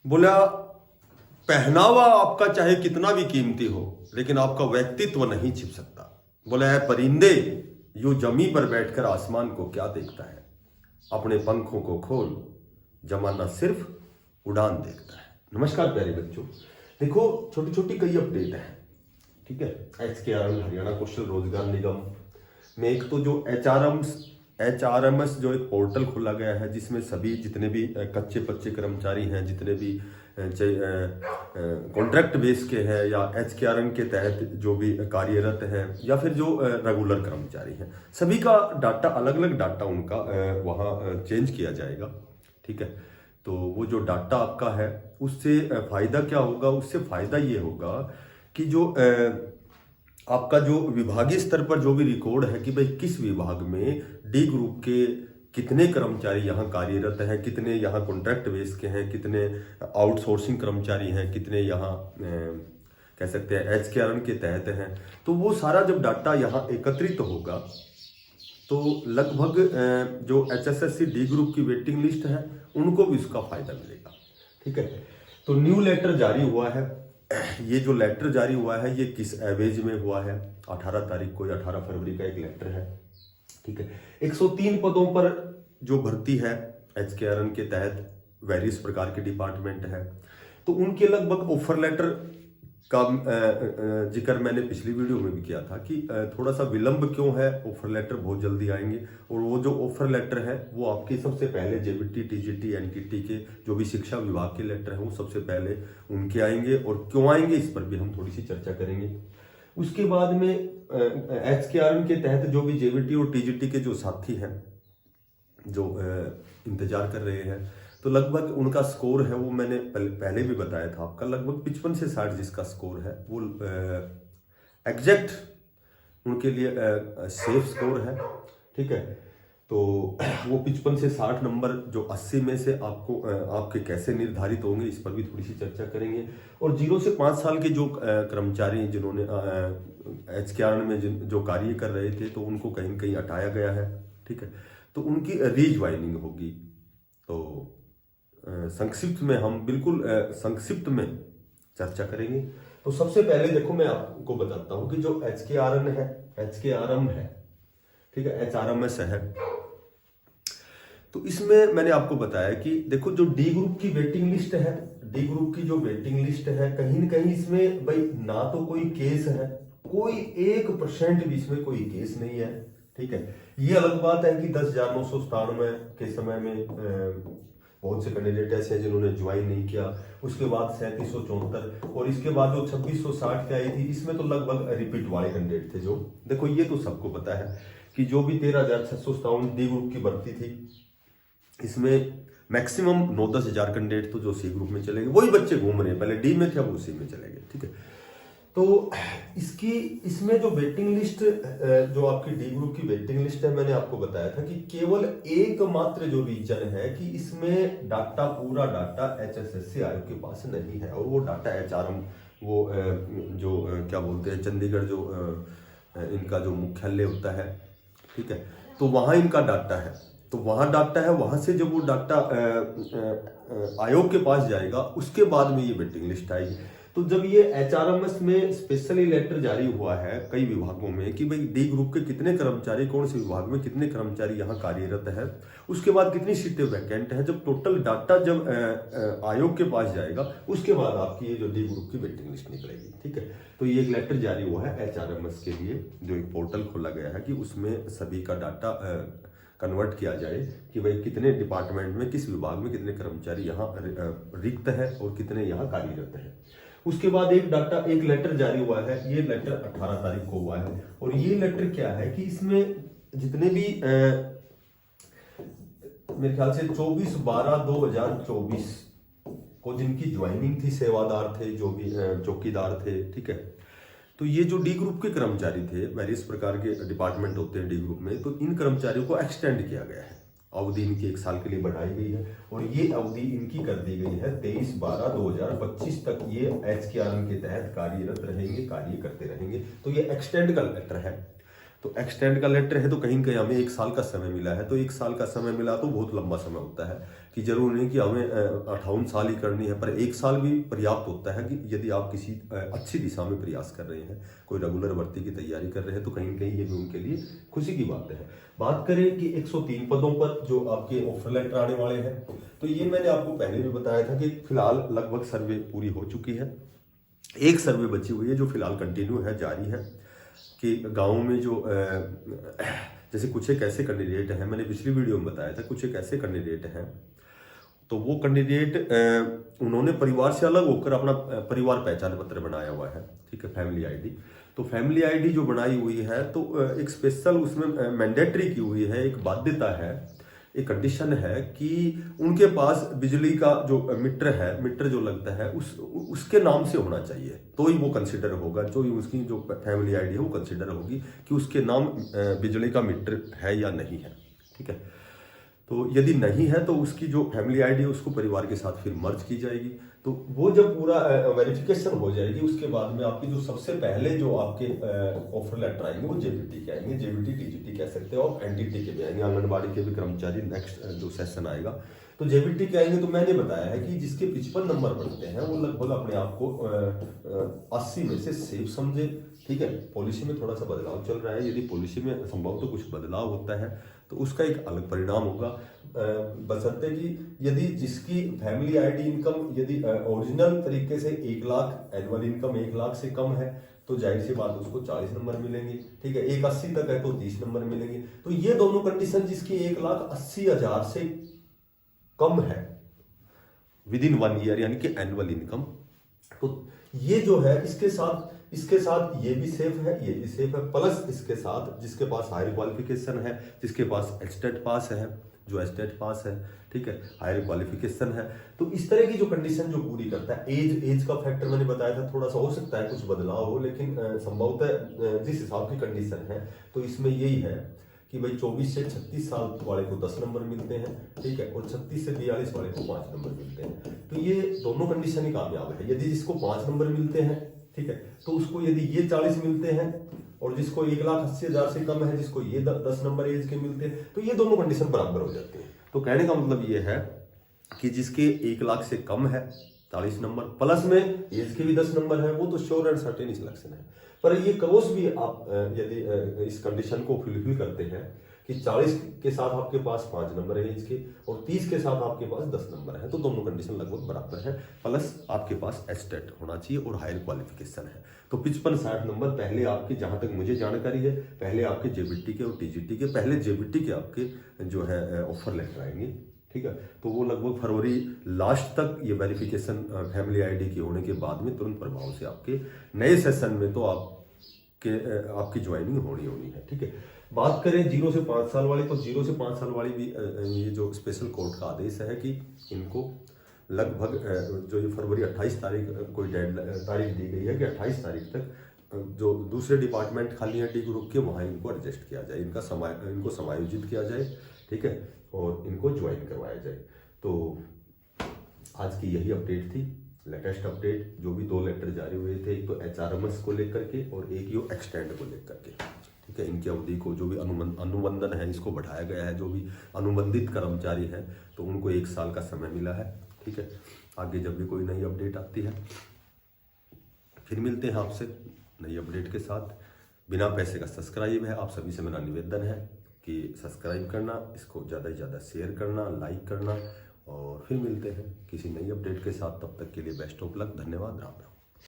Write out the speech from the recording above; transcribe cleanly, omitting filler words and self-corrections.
बोला पहनावा आपका चाहे कितना भी कीमती हो लेकिन आपका व्यक्तित्व नहीं छिप सकता। बोला है परिंदे यूं जमी पर बैठकर आसमान को क्या देखता है, अपने पंखों को खोल जमाना सिर्फ उड़ान देखता है। नमस्कार प्यारे बच्चों, देखो छोटी छोटी कई अपडेट है, ठीक है। HKRM हरियाणा कौशल रोजगार निगम में एक तो जो HRMS जो एक पोर्टल खोला गया है जिसमें सभी जितने भी कच्चे पच्चे कर्मचारी हैं, जितने भी कॉन्ट्रैक्ट बेस के हैं या HKRM के तहत जो भी कार्यरत हैं या फिर जो रेगुलर कर्मचारी हैं, सभी का डाटा अलग अलग डाटा उनका वहाँ चेंज किया जाएगा, ठीक है। तो वो जो डाटा आपका है उससे फायदा क्या होगा, उससे फायदा ये होगा कि जो आपका जो विभागीय स्तर पर जो भी रिकॉर्ड है कि भाई किस विभाग में डी ग्रुप के कितने कर्मचारी यहाँ कार्यरत हैं, कितने यहाँ कॉन्ट्रैक्ट बेस के हैं, कितने आउटसोर्सिंग कर्मचारी हैं, कितने यहाँ कह सकते हैं HKRM के तहत हैं, तो वो सारा जब डाटा यहाँ एकत्रित होगा तो लगभग जो HSSC डी ग्रुप की वेटिंग लिस्ट है उनको भी उसका फायदा मिलेगा, ठीक है। तो न्यू लेटर जारी हुआ है, ये जो लेटर जारी हुआ है ये किस एवेज में हुआ है, 18 तारीख को या 18 फरवरी का एक लेटर है, ठीक है। 103 पदों पर जो भर्ती है HKRM के तहत वेरियस प्रकार के डिपार्टमेंट है, तो उनके लगभग ऑफर लेटर का जिक्र मैंने पिछली वीडियो में भी किया था कि थोड़ा सा विलंब क्यों है, ऑफर लेटर बहुत जल्दी आएंगे। और वो जो ऑफर लेटर है वो आपके सबसे पहले JBT TGT NTT के जो भी शिक्षा विभाग के लेटर हैं वो सबसे पहले उनके आएंगे, और क्यों आएंगे इस पर भी हम थोड़ी सी चर्चा करेंगे। उसके बाद में HKRM के तहत जो भी JBT और TGT के जो साथी हैं जो इंतजार कर रहे हैं, तो लगभग उनका स्कोर है वो मैंने पहले भी बताया था आपका, लगभग 55 से 60 जिसका स्कोर है वो एग्जैक्ट उनके लिए सेफ स्कोर है, ठीक है। तो वो 55 से 60 नंबर जो 80 में से आपको आपके कैसे निर्धारित होंगे इस पर भी थोड़ी सी चर्चा करेंगे। और 0 से 5 साल के जो कर्मचारी जिन्होंने HKRM में जो कार्य कर रहे थे तो उनको कहीं कहीं हटाया गया है, ठीक है, तो उनकी रीज्वाइनिंग होगी। तो संक्षिप्त में हम बिल्कुल संक्षिप्त में चर्चा करेंगे। तो सबसे पहले देखो मैं आपको बताता हूं कि जो HKRM है, ठीक है, HRMS है, तो इसमें मैंने आपको बताया कि देखो जो डी ग्रुप की वेटिंग लिस्ट है, डी ग्रुप की जो वेटिंग लिस्ट है कहीं न कहीं इसमें भाई ना तो कोई केस है, कोई 1% भी इसमें कोई केस नहीं है, ठीक है। ये अलग बात है कि 10,997 के समय में बहुत से कैंडिडेट ऐसे हैं जिन्होंने ज्वाइन नहीं किया, उसके बाद 3774 और इसके बाद जो 2660 के आई थी इसमें तो लगभग रिपीट वाले कैंडिडेट थे। जो देखो ये तो सबको पता है कि जो भी 13,657 डी ग्रुप की भर्ती थी इसमें मैक्सिमम 9-10 हजार कैंडिडेट तो जो C ग्रुप में चले गए, वही बच्चे घूम रहे हैं, पहले डी में थे अब C में चले गए, ठीक है। तो इसमें जो वेटिंग लिस्ट जो आपकी डी ग्रुप की वेटिंग लिस्ट है मैंने आपको बताया था कि केवल एकमात्र जो रीजन है कि इसमें डाटा पूरा डाटा HSSC आयोग के पास नहीं है, और वो डाटा HRM वो जो क्या बोलते हैं चंडीगढ़ जो इनका जो मुख्यालय होता है, ठीक है, तो वहाँ इनका डाटा है, तो वहाँ डाटा है, वहाँ से जब वो डाटा आयोग के पास जाएगा उसके बाद में ये वेटिंग लिस्ट आएगी। तो जब ये HRMS में स्पेशली लेटर जारी हुआ है कई विभागों में कि भाई डी ग्रुप के कितने कर्मचारी कौन से विभाग में कितने कर्मचारी यहाँ कार्यरत है, उसके बाद कितनी सीटें वैकेंट है, जब टोटल डाटा जब आयोग के पास जाएगा उसके बाद आपकी ये जो डी ग्रुप की वेटिंग लिस्ट निकलेगी, ठीक है। तो ये एक लेटर जारी हुआ है HRMS के लिए, जो एक पोर्टल खोला गया है कि उसमें सभी का डाटा कन्वर्ट किया जाए कि भाई कितने डिपार्टमेंट में किस विभाग में कितने कर्मचारी यहाँ रिक्त है और कितने यहाँ कार्यरत है। उसके बाद एक लेटर जारी हुआ है, ये लेटर 18 तारीख को हुआ है, और ये लेटर क्या है कि इसमें जितने भी मेरे ख्याल से 24/12/2024 को जिनकी ज्वाइनिंग थी, सेवादार थे, जो भी चौकीदार थे, ठीक है, तो ये जो डी ग्रुप के कर्मचारी थे, वेरियस प्रकार के डिपार्टमेंट होते हैं डी ग्रुप में, तो इन कर्मचारियों को एक्सटेंड किया गया है, अवधि इनकी 1 साल के लिए बढ़ाई गई है, और ये अवधि इनकी कर दी गई है 23/12/2025 तक ये HKRM के तहत कार्यरत रहेंगे, कार्य करते रहेंगे। तो ये एक्सटेंड का लेटर है। तो एक्सटेंड का लेटर है तो कहीं न कहीं हमें 1 साल का समय मिला है, तो 1 साल का समय मिला तो बहुत लंबा समय होता है कि जरूर नहीं कि हमें 58 साल ही करनी है, पर 1 साल भी पर्याप्त होता है कि यदि आप किसी अच्छी दिशा में प्रयास कर रहे हैं, कोई रेगुलर भर्ती की तैयारी कर रहे हैं, तो कहीं न कहीं ये भी उनके लिए खुशी की बात है। बात करें कि 103 पदों पर जो आपके ऑफर लेटर आने वाले हैं, तो ये मैंने आपको पहले भी बताया था कि फिलहाल लगभग सर्वे पूरी हो चुकी है। एक सर्वे बची हुई है जो फिलहाल कंटिन्यू है, जारी है कि गाँव में जो जैसे कुछ एक ऐसे कैंडिडेट हैं, मैंने पिछली वीडियो में बताया था, कुछ एक ऐसे कैंडिडेट हैं, तो वो कैंडिडेट उन्होंने परिवार से अलग होकर अपना परिवार पहचान पत्र बनाया हुआ है, ठीक है, फैमिली आईडी। तो फैमिली आईडी जो बनाई हुई है तो एक स्पेशल उसमें मैंडेटरी की हुई है, एक बाध्यता है, एक कंडीशन है कि उनके पास बिजली का जो मीटर है, मीटर जो लगता है उसके नाम से होना चाहिए, तो ही वो कंसिडर होगा, जो ही उसकी जो फैमिली आईडी है वो कंसिडर होगी कि उसके नाम बिजली का मीटर है या नहीं है, ठीक है। तो यदि नहीं है तो उसकी जो फैमिली आईडी है उसको परिवार के साथ फिर मर्ज की जाएगी। तो वो जब पूरा वेरिफिकेशन हो जाएगी उसके बाद में आपकी जो सबसे पहले जो आपके ऑफर लेटर आएंगे वो जेबीटी के आएंगे, जेबीटी टीजीटी कह सकते हो, और एनटीटी के भी आएंगे, आंगनबाड़ी के भी कर्मचारी। नेक्स्ट जो सेशन आएगा तो जेबीटी के आएंगे। तो मैंने बताया है कि जिसके 55 नंबर बनते हैं वो लगभग अपने आप को 80 में से सेफ समझे, ठीक है। पॉलिसी में थोड़ा सा बदलाव चल रहा है, यदि पॉलिसी में संभव तो कुछ बदलाव होता है तो उसका एक अलग परिणाम होगा, बशर्ते कि यदि जिसकी फैमिली आईडी इनकम यदि ओरिजिनल तरीके से 1 लाख एनुअल इनकम 1 लाख से कम है तो जाहिर सी बात उसको 40 नंबर मिलेंगे, ठीक है। 180 तक है तो 30 नंबर मिलेंगे। तो ये दोनों कंडीशन, जिसकी 1,80,000 से कम है विद इन 1 ईयर यानी कि एनुअल इनकम, तो ये जो है इसके साथ ये भी सेफ है, ये भी सेफ है, प्लस इसके साथ जिसके पास हायर क्वालिफिकेशन है, जिसके पास एचटेट पास है, जो एचटेट पास है, ठीक है, हायर क्वालिफिकेशन है, तो इस तरह की जो कंडीशन जो पूरी करता है। एज का फैक्टर मैंने बताया था, थोड़ा सा हो सकता है कुछ बदलाव हो, लेकिन संभवतः जिस हिसाब की कंडीशन है तो इसमें यही है कि भाई 24 से 36 साल वाले को 10 नंबर मिलते हैं, ठीक है, और 36 से 42 वाले को 5 नंबर मिलते हैं। तो ये दोनों कंडीशन ही कामयाब है। यदि जिसको 5 नंबर मिलते हैं, ठीक है, तो उसको यदि ये 40 मिलते हैं, और जिसको 1,80,000 से कम है जिसको ये 10 नंबर एज के मिलते हैं, तो ये दोनों कंडीशन बराबर हो जाती है। तो कहने का मतलब ये है कि जिसके 1 लाख से कम है 40 नंबर, प्लस में एज के भी 10 नंबर है, वो तो श्योर एंड सर्टेन सिलेक्शन है। पर ये क्रॉस भी आप यदि इस कंडीशन को फुलफिल करते हैं कि 40 के साथ आपके पास 5 नंबर है एज के, और 30 के साथ आपके पास 10 नंबर है, तो दोनों कंडीशन लगभग बराबर है, प्लस आपके पास एचटेट होना चाहिए और हायर क्वालिफिकेशन है। तो 55-60 नंबर पहले आपके, जहां तक मुझे जानकारी है, पहले आपके जेबीटी के और टीजीटी के, पहले जेबीटी के आपके जो है ऑफर लेटर आएंगे, ठीक है। तो वो लगभग फरवरी लास्ट तक ये वेरिफिकेशन फैमिली आईडी की होने के बाद में तुरंत प्रभाव से आपके नए सेशन में तो आपकी ज्वाइनिंग होनी है, ठीक है। बात करें 0 से 5 साल वाली, तो 0 से 5 साल वाली भी ये जो स्पेशल कोर्ट का आदेश है कि इनको लगभग जो ये फरवरी 28 तारीख कोई तारीख दी गई है कि 28 तारीख तक जो दूसरे डिपार्टमेंट खाली है डी ग्रुप के, वहाँ इनको एडजस्ट किया जाए, इनको समायोजित किया जाए, ठीक है, और इनको ज्वाइन करवाया जाए। तो आज की यही अपडेट थी, लेटेस्ट अपडेट। जो भी 2 लेटर जारी हुए थे, एक तो एचआरएमएस को लेकर के और एक यो एक्सटेंड को लेकर के, ठीक है। इनकी अवधि को जो भी अनुबंधन है इसको बढ़ाया गया है, जो भी अनुबंधित कर्मचारी हैं तो उनको 1 साल का समय मिला है, ठीक है। आगे जब भी कोई नई अपडेट आती है फिर मिलते हैं आपसे नई अपडेट के साथ। बिना पैसे का सब्सक्राइब है, आप सभी से मेरा निवेदन है कि सब्सक्राइब करना, इसको ज़्यादा से ज़्यादा शेयर करना, लाइक करना, और फिर मिलते हैं किसी नई अपडेट के साथ। तब तक के लिए बेस्ट ऑफ लक, धन्यवाद, राम राम।